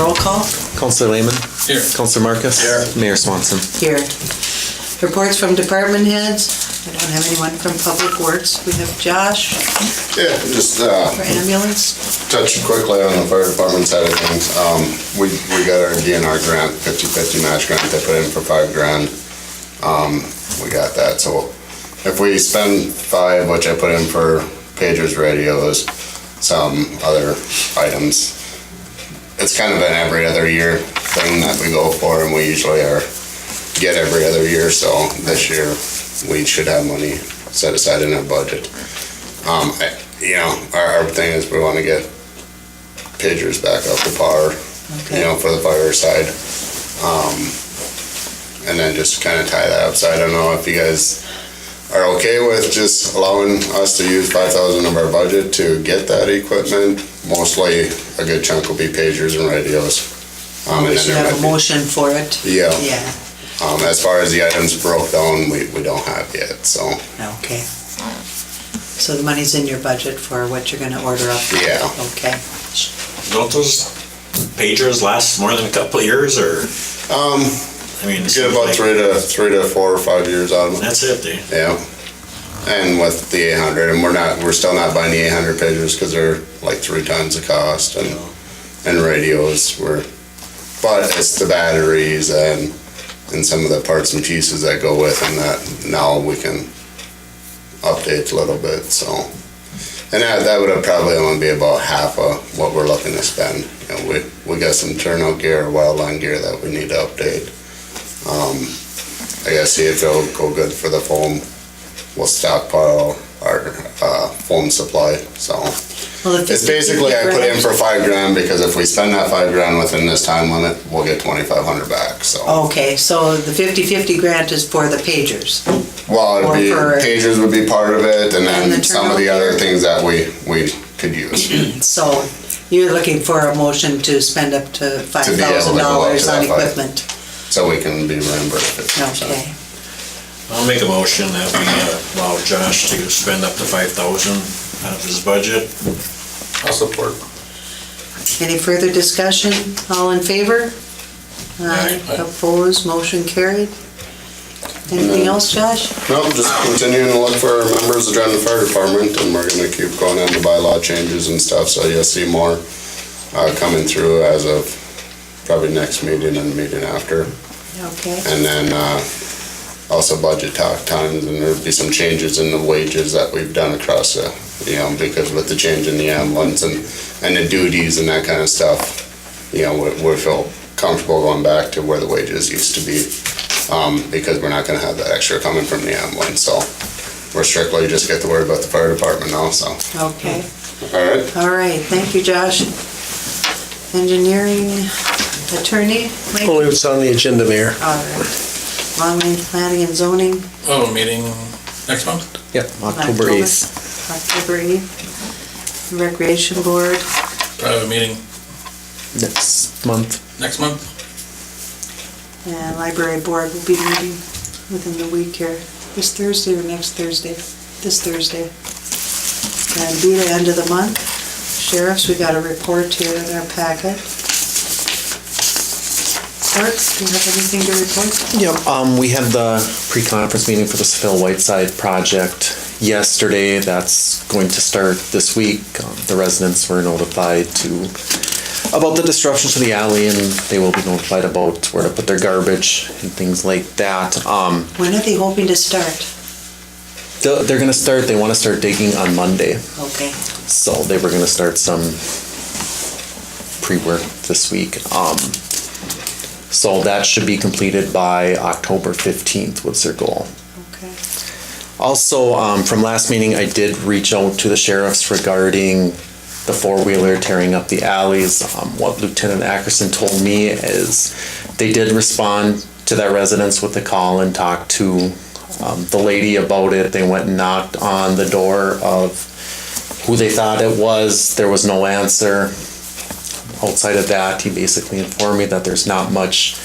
Roll call. Councillor Lehman. Here. Councillor Marcus. Here. Mayor Swanson. Here. Reports from department heads. We don't have anyone from Public Works. We have Josh Yeah, just for ambulance. touch quickly on the fire department side of things. We got our DNR grant, 50/50 match grant. They put in for $5,000. We got that. So if we spend 5, which I put in for pagers, radios, some other items, it's kind of an every other year thing that we go for, and we usually get every other year. So this year we should have money set aside in our budget. Our thing is we want to get pagers back up to par, for the fire side. And then just kind of tie that up. So I don't know if you guys are okay with just allowing us to use 5,000 of our budget to get that equipment. Mostly a good chunk will be pagers and radios. We should have a motion for it. Yeah. Yeah. As far as the items broke down, we don't have yet, so. Okay. So the money's in your budget for what you're gonna order up? Yeah. Okay. Don't those pagers last more than a couple of years, or? I mean, Get about 3 to 4 or 5 years out of them. That's it, dude. Yeah. And with the 800, and we're still not buying the 800 pagers because they're like 3 times the cost, and radios but it's the batteries and some of the parts and pieces that go with them that now we can update a little bit, so. And that would probably only be about half of what we're looking to spend. We got some turnout gear, wildland gear that we need to update. I guess see if it'll go good for the foam. We'll stockpile our foam supply, so. Well, if It's basically, I put in for $5,000 because if we spend that $5,000 within this time limit, we'll get 2,500 back, so. Okay, so the 50/50 grant is for the pagers. Well, it'd be, pagers would be part of it, and And the then some of the turnout other gear? things that we could use. So you're looking for a motion to spend up to To be able to go up to $5,000 on that five. equipment. So we can be reimbursed 50%. Okay. I'll make a motion that we allow Josh to spend up to 5,000 out of his budget. I'll support. Any further discussion? All in favor? Aye. Opposed, motion carried. Anything else, Josh? No, just continuing to look for members to join the fire department, and we're gonna keep going into bylaw changes and stuff, so you'll see more coming through as of probably next meeting and the meeting after. Okay. And then also budget talk times, and there'll be some changes in the wages that we've done across the, because with the change in the ambulance and the duties and that kind of stuff, we feel comfortable going back to where the wages used to be, because we're not gonna have that extra coming from the ambulance, so we're strictly just get to worry about the fire department now, so. Okay. All right. All right, thank you, Josh. Engineering attorney, Mike? Only what's on the agenda, Mayor. All right. Long range planning and zoning, Oh, meeting next month? Yep, October 8th. October 8th. Recreation board, Private meeting Next month. next month? and library board will be meeting within the week here. This Thursday or next Thursday? This Thursday. And be the end of the month. Sheriffs, we got a report here in our packet. Clerk, do you have anything to report? Yep, we had the pre-conference meeting for the Seville Whiteside project yesterday. That's going to start this week. The residents were notified about the disruption to the alley, and they will be notified about where to put their garbage and things like that. When are they hoping to start? They're gonna start, they wanna start digging on Monday. Okay. So they were gonna start some pre-work this week. So that should be completed by October 15th was their goal. Okay. Also, from last meeting, I did reach out to the sheriffs regarding the four-wheeler tearing up the alleys. What Lieutenant Ackerson told me is they did respond to that residence with a call and talked to the lady about it. They went and knocked on the door of who they thought it was. There was no answer. Outside of that, he basically informed me that there's not much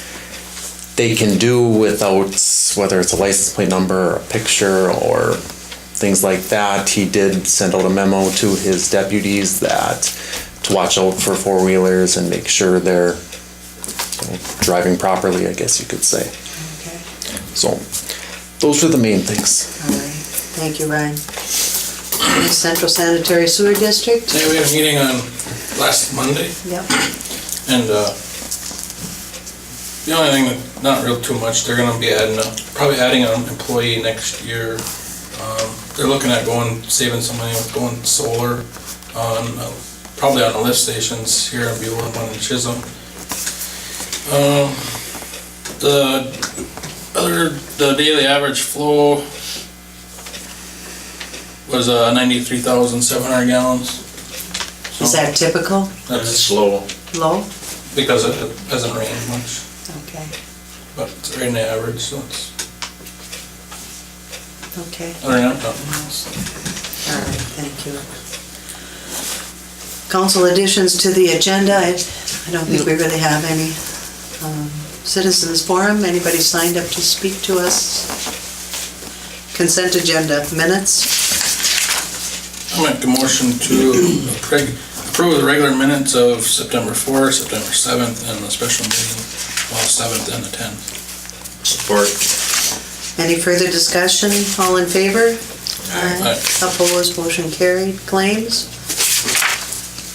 they can do without, whether it's a license plate number or a picture or things like that. He did send out a memo to his deputies that to watch out for four-wheelers and make sure they're driving properly, I guess you could say. Okay, So those are the main things. all right. Thank you, Ryan. Central Sanitary Sewer District? Yeah, we had a meeting on last Monday, Yep. and the only thing, not real too much, they're gonna be probably adding an employee next year. They're looking at saving some money with going solar on, probably on the lift stations here in Buhl and one in Chisholm. The daily average flow was 93,700 gallons. So Is that typical? That's Slow. Low? because it hasn't rained much, Okay, but it's right in the average, so it's, okay. other than that, nothing else. All right, thank you. Council additions to the agenda, I don't think we really have any. Citizens forum, anybody signed up to speak to us? Consent agenda, minutes? I'll make a motion to approve the regular minutes of September 4th, September 7th, and the special meeting, 7th and the 10th. Support. Any further discussion? All in favor? Aye. Opposed, motion carried. Claims?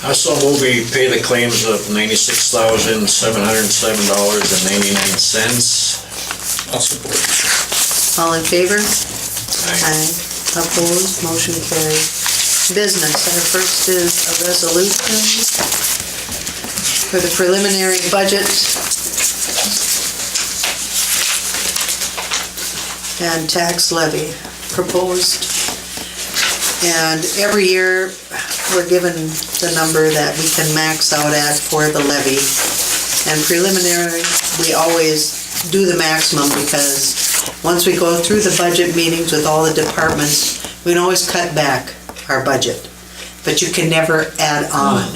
I so move we pay the claims of $96,707.99. I'll support. All in favor? Aye. Opposed, motion carried. Business, our first is a resolution for the preliminary budget and tax levy proposed. And every year, we're given the number that we can max out at for the levy. And preliminary, we always do the maximum because once we go through the budget meetings with all the departments, we can always cut back our budget, but you can never add on.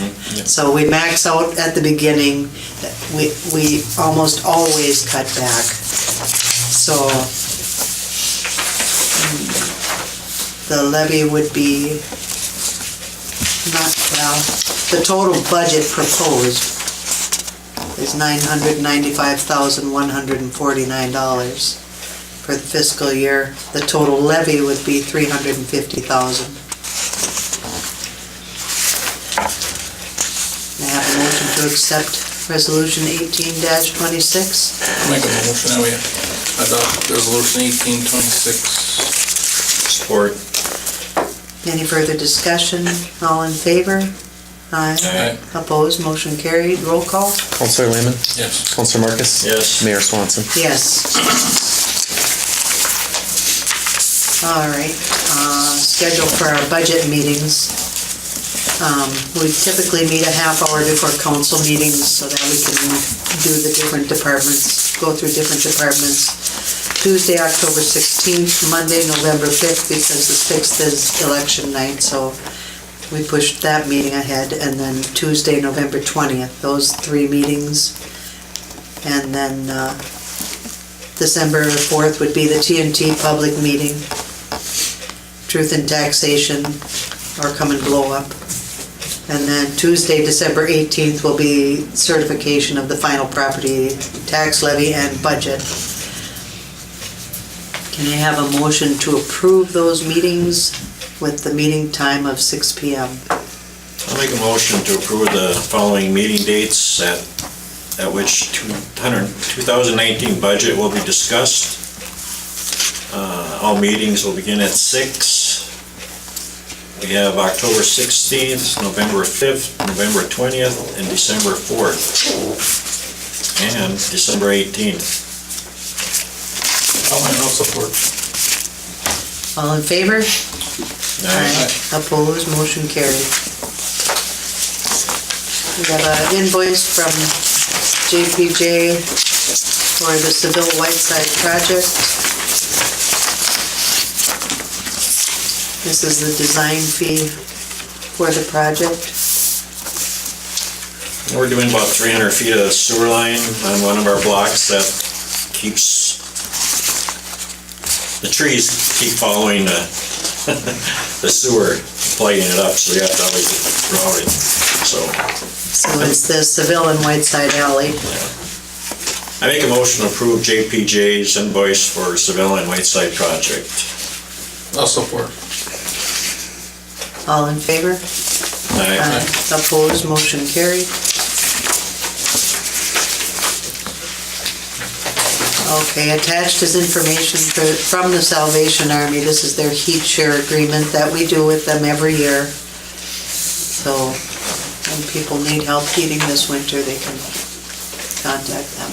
So we max out at the beginning, we almost always cut back. So the levy would be the total budget proposed is $995,149 for the fiscal year. The total levy would be $350,000. May I have a motion to accept Resolution 18-26? Make a motion that we adopt resolution 1826. Support. Any further discussion? All in favor? Aye. Aye. Opposed, motion carried. Roll call? Counselor Lehman? Yes. Counselor Marcus? Yes. Mayor Swanson? Yes. All right, schedule for our budget meetings. We typically meet a half hour before council meetings so that we can do the different departments, go through different departments. Tuesday, October 16th, Monday, November 5th, because the 6th is election night, so we pushed that meeting ahead, and then Tuesday, November 20th, those 3 meetings. And then December 4th would be the TNT public meeting, Truth in Taxation, or Come and Blow Up. And then Tuesday, December 18th will be certification of the final property tax levy and budget. Can I have a motion to approve those meetings with the meeting time of 6 p.m.? I'll make a motion to approve the following meeting dates at which 2019 budget will be discussed. All meetings will begin at 6. We have October 16th, November 5th, November 20th, and December 4th, and December 18th. I'll support. All in favor? Aye. Opposed, motion carried. We have an invoice from JPJ for the Seville Whiteside project. This is the design fee for the project. We're doing about 300 feet of sewer line on one of our blocks that keeps, the trees keep following the sewer, plugging it up, so you have to always route it, so. So it's the Seville and Whiteside Alley. I make a motion to approve JPJ's invoice for Sevilla and Whiteside project. I'll support. All in favor? Aye. Opposed, motion carried. Okay, attached is information from the Salvation Army. This is their heat share agreement that we do with them every year. So when people need help heating this winter, they can contact them.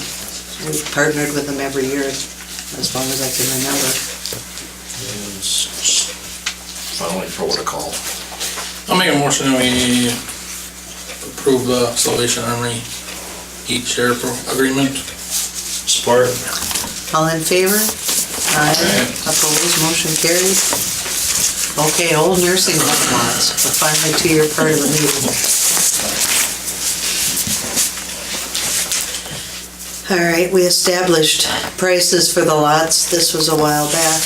We've partnered with them every year as long as I can remember. Following protocol. I'll make a motion that we approve the Salvation Army heat share agreement. Support. All in favor? Aye. Opposed, motion carried. Okay, old nursing home lots. We're finally to your part of the meeting. All right, we established prices for the lots. This was a while back.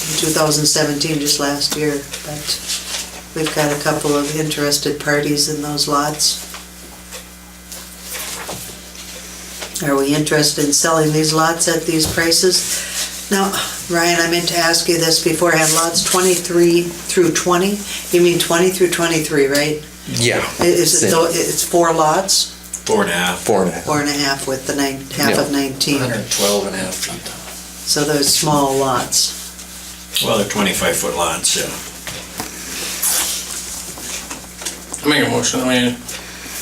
In 2017, just last year, but we've got a couple of interested parties in those lots. Are we interested in selling these lots at these prices? Now, Ryan, I meant to ask you this beforehand, lots 23 through 20? You mean 20 through 23, right? Yeah. Is it, it's 4 lots? 4.5. 4.5. 4.5 with the half of 19. 112.5 feet. So those small lots. Well, they're 25-foot lots, yeah. I'll make a motion that we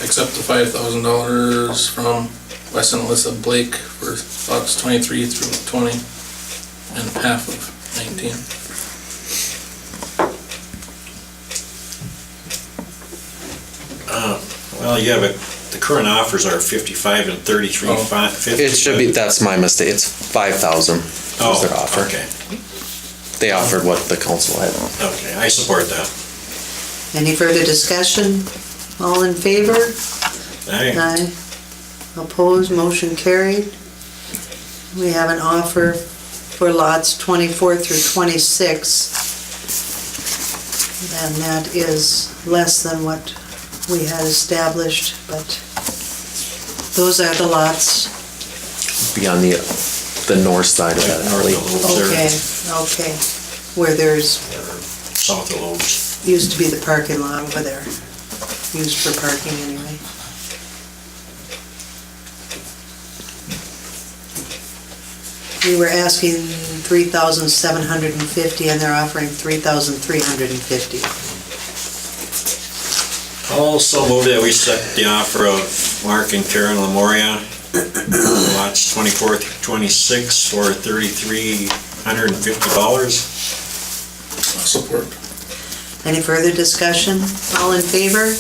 accept the $5,000 from Wes and Alyssa Blake for lots 23 through 20 and half of 19. Well, you have the current offers are 55 and 33, Oh. 50. It should be, that's my mistake. It's 5,000 was their offer. Okay, They offered what the council had. okay, I support that. Any further discussion? All in favor? Aye. Aye. Opposed, motion carried. We have an offer for lots 24 through 26. And that is less than what we had established, but those are the lots. Be on the north side of that alley. Okay, okay. Where there's, South of Lobes. used to be the parking lot over there. Used for parking anyway. We were asking 3,750 and they're offering 3,350. Also move that we accept the offer of Mark and Karen Lamoria, lots 24 through 26 for $3,350. Support. Any further discussion? All in favor?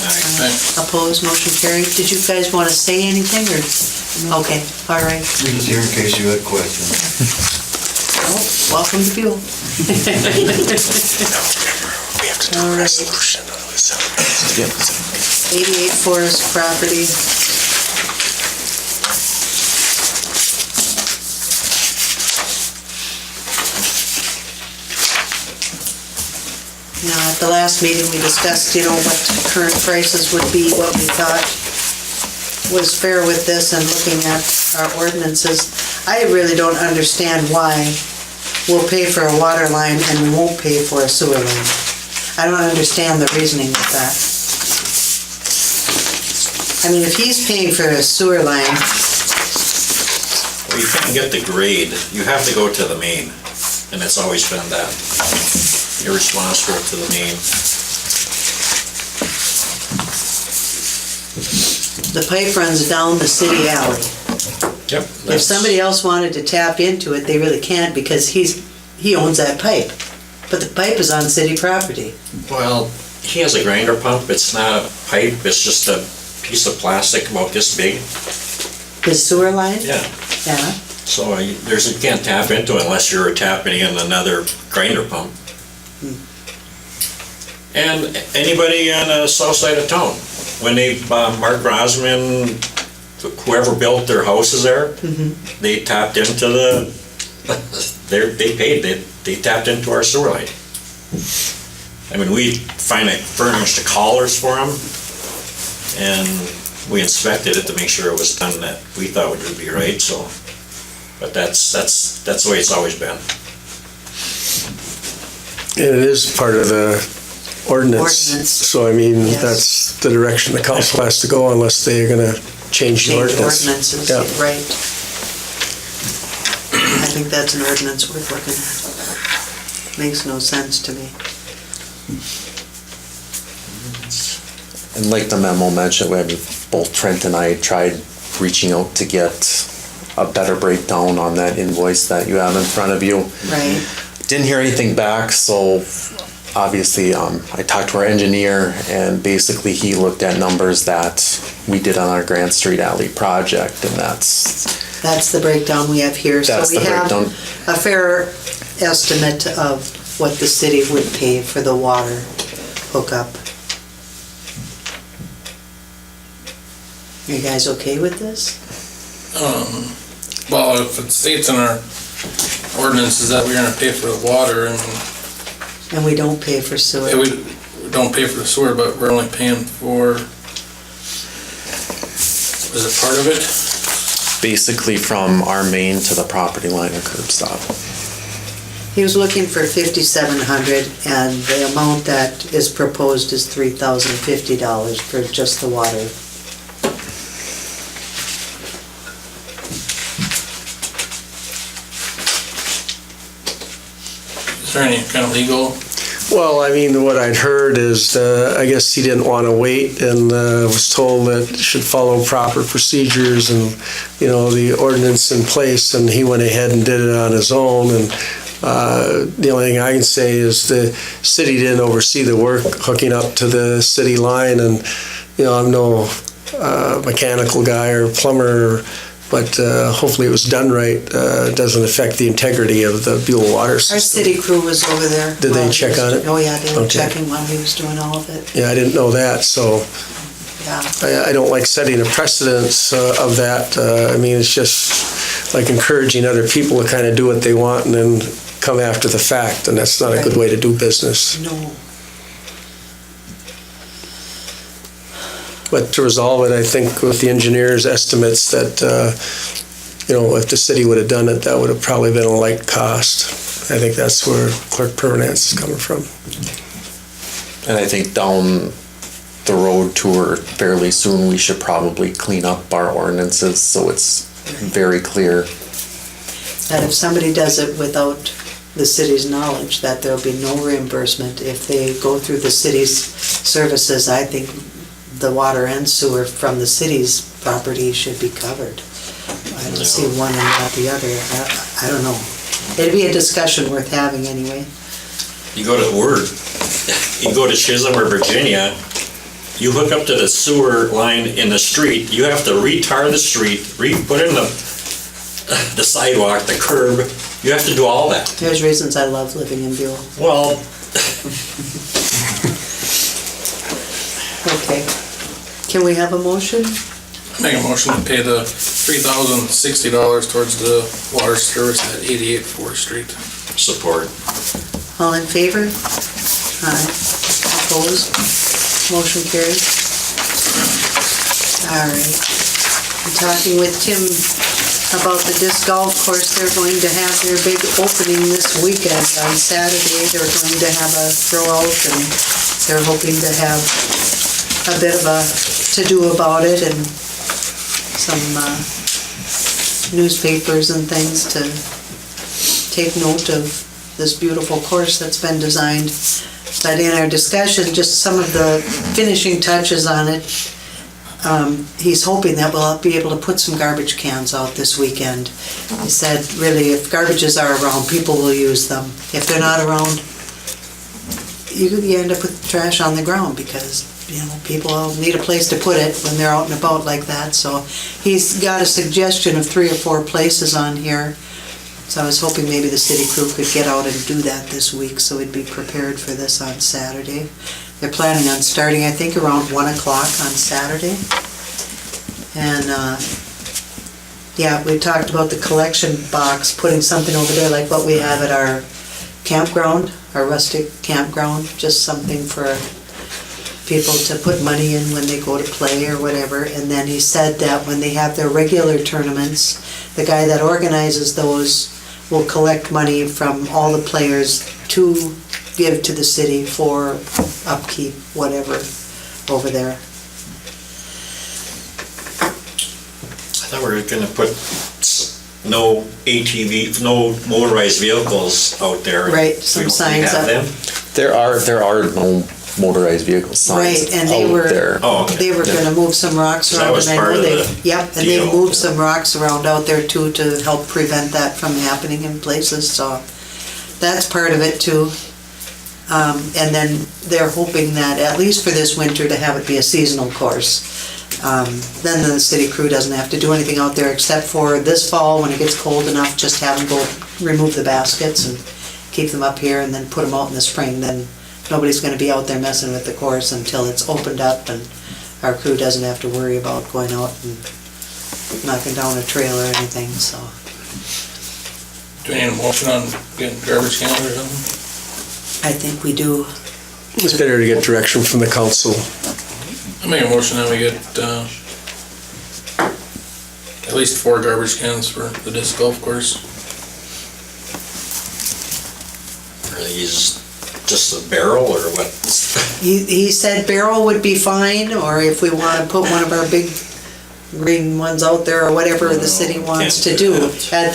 Aye. Opposed, motion carried. Did you guys want to say anything or? Okay, all right. We was here in case you had questions. Well, welcome to Buhl. All right. 88 Forest property. Now, at the last meeting, we discussed, what current prices would be, what we thought was fair with this and looking at our ordinances. I really don't understand why we'll pay for a water line and we won't pay for a sewer line. I don't understand the reasoning with that. I mean, if he's paying for a sewer line, Well, you can't get the grade, you have to go to the main, and it's always been that. You're responsible to the main. the pipe runs down the city alley. Yep. If somebody else wanted to tap into it, they really can't because he owns that pipe. But the pipe is on city property. Well, he has a grinder pump, it's not a pipe, it's just a piece of plastic about this big. His sewer line? Yeah. Yeah. So you can't tap into it unless you're tapping in another grinder pump. And anybody on the south side of town, when they, Mark Rosman, whoever built their houses there, they tapped into they tapped into our sewer line. I mean, we furnished the collars for them, and we inspected it to make sure it was done that we thought would be right, so. But that's the way it's always been. And it is part of the ordinance. Ordinance. So I mean, Yes. that's the direction the council has to go unless they're gonna change the ordinance. ordinances, Yeah. right. I think that's an ordinance worth looking at. Makes no sense to me. And like the memo mentioned, both Trent and I tried reaching out to get a better breakdown on that invoice that you have in front of you. Right. Didn't hear anything back, so obviously I talked to our engineer, and basically he looked at numbers that we did on our Grand Street Alley project, and That's the breakdown we have here. That's So we the have breakdown. a fair estimate of what the city would pay for the water hookup. Are you guys okay with this? Well, if it states in our ordinances that we're gonna pay for the water, and And we don't pay for sewer? yeah, we don't pay for the sewer, but we're only paying for, is it part of it? basically from our main to the property line or curb stop. He was looking for $5,700, and the amount that is proposed is $3,050 for just the water. Is there any kind of legal? Well, I mean, what I'd heard is, I guess he didn't want to wait and was told that it should follow proper procedures and, you know, the ordinance in place, and he went ahead and did it on his own. And the only thing I can say is the city didn't oversee the work hooking up to the city line, and, you know, I'm no mechanical guy or plumber, but hopefully it was done right. It doesn't affect the integrity of the Buhl water system. Our city crew was over there. Did they while he check was- on it? Oh, yeah, they were Okay. checking while he was doing all of it, Yeah, I didn't know that, so yeah. I don't like setting a precedence of that. I mean, it's just like encouraging other people to kind of do what they want and then come after the fact, and that's not a good way to do business. No. But to resolve it, I think with the engineer's estimates that, you know, if the city would have done it, that would have probably been a light cost. I think that's where Clerk Permanence is coming from. And I think down the road tour fairly soon, we should probably clean up our ordinances so it's very clear. That if somebody does it without the city's knowledge, that there'll be no reimbursement. If they go through the city's services, I think the water and sewer from the city's property should be covered. I don't see one and not the other. I don't know. It'd be a discussion worth having anyway. You go to Chisholm or Virginia, you hook up to the sewer line in the street, you have to retar the street, put in the sidewalk, the curb, you have to do all that. There's reasons I love living in Buhl. Well, Okay. Can we have a motion? Make a motion to pay the $3,060 towards the water service at 88 4th Street. support. All in favor? Aye. Opposed? Motion carried. All right. I'm talking with Tim about the disc golf course. They're going to have their big opening this weekend on Saturday. They're going to have a throwout, and they're hoping to have a bit of a to-do about it, and some newspapers and things to take note of this beautiful course that's been designed. But in our discussion, just some of the finishing touches on it, he's hoping that we'll be able to put some garbage cans out this weekend. He said, really, if garbages are around, people will use them. If they're not around, you end up with trash on the ground because, you know, people need a place to put it when they're out and about like that. So he's got a suggestion of 3 or 4 places on here. So I was hoping maybe the city crew could get out and do that this week so we'd be prepared for this on Saturday. They're planning on starting, I think, around 1 o'clock on Saturday. And, yeah, we talked about the collection box, putting something over there like what we have at our campground, our rustic campground, just something for people to put money in when they go to play or whatever. And then he said that when they have their regular tournaments, the guy that organizes those will collect money from all the players to give to the city for upkeep, whatever, over there. I thought we were gonna put no ATV, no motorized vehicles out there. Right, some We signs have up. them? There are no motorized vehicle signs Right, and they out were, there. Oh, okay. they were gonna move some rocks So that around, was and I part know of they, the yep, and they deal. moved some rocks around out there too to help prevent that from happening in places, so that's part of it too. And then they're hoping that, at least for this winter, to have it be a seasonal course. Then the city crew doesn't have to do anything out there except for this fall, when it gets cold enough, just have them go remove the baskets and keep them up here and then put them out in the spring. Then nobody's gonna be out there messing with the course until it's opened up, and our crew doesn't have to worry about going out and knocking down a trail or anything, so. Do we need a motion on getting garbage cans or something? I think we do. It's better to get direction from the council. I make a motion that we get, at least 4 garbage cans for the disc golf course. Are these just a barrel or what? He said barrel would be fine, or if we wanna put one of our big green ones out there, or whatever the city wants to can't do. do At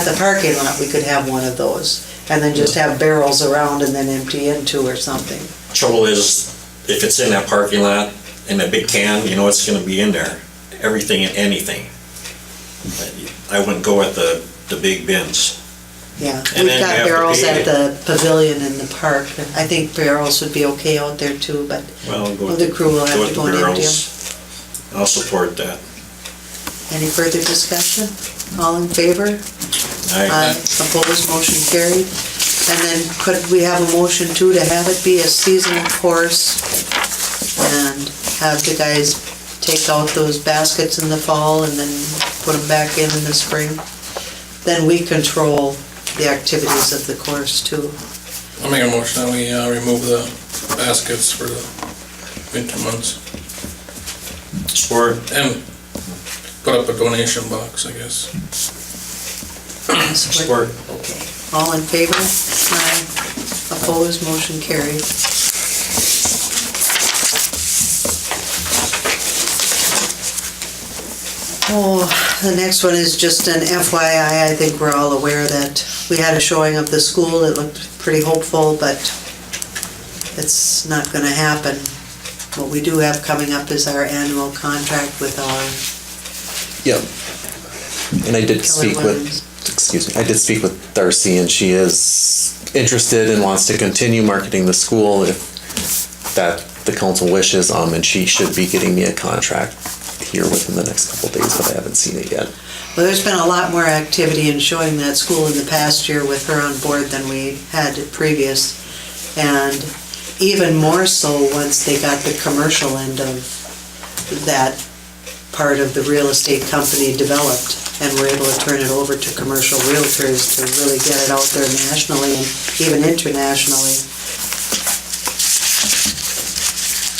the parking lot, we could have one of those, and then just have barrels around and then empty into or something. Trouble is, if it's in that parking lot, in a big can, you know it's gonna be in there, everything and anything. I wouldn't go at the big bins. Yeah, And we've then you got have to barrels pay at it. the pavilion in the park. I think barrels would be okay out there too, but Well, go well, with the crew will have with to the go and empty them. barrels. I'll support that. Any further discussion? All in favor? Aye. Opposed, motion carried. And then could we have a motion too to have it be a seasonal course and have the guys take out those baskets in the fall and then put them back in the spring? Then we control the activities of the course too. I'll make a motion that we remove the baskets for the winter months Support. and put up a donation box, I guess. Support. Okay. All in favor? Aye. Opposed, motion carried. Oh, the next one is just an FYI. I think we're all aware that we had a showing of the school. It looked pretty hopeful, but it's not gonna happen. What we do have coming up is our annual contract with our Yep. And I did Keller speak Williams. I did speak with Darcy, and she is interested and wants to continue marketing the school if that the council wishes, and she should be getting me a contract here within the next couple of days, but I haven't seen it yet. Well, there's been a lot more activity in showing that school in the past year with her on board than we had previous. And even more so once they got the commercial end of that part of the real estate company developed and were able to turn it over to commercial realtors to really get it out there nationally and even internationally.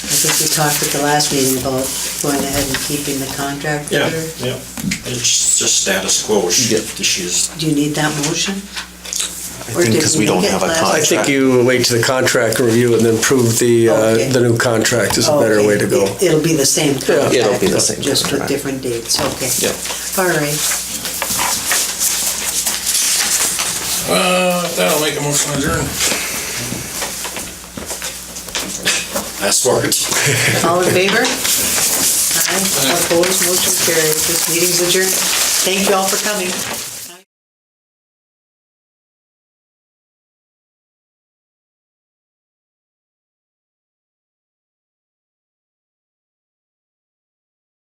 I think we talked at the last meeting about going ahead and keeping the contract with Yeah, her. yeah. It's just status quo. Yep. She's, Do you need that motion? I Or think did because we we don't make it have a last- I contract. think you wait to the contract review and then prove the Okay. new contract is a better Okay. way to go. It'll be the same contract. It'll be the same Just with contract. different dates, okay. Yep. All right. That'll make a motion to adjourn. I support. All in favor? Aye. Opposed, motion carried. This meeting's adjourned. Thank you all for coming.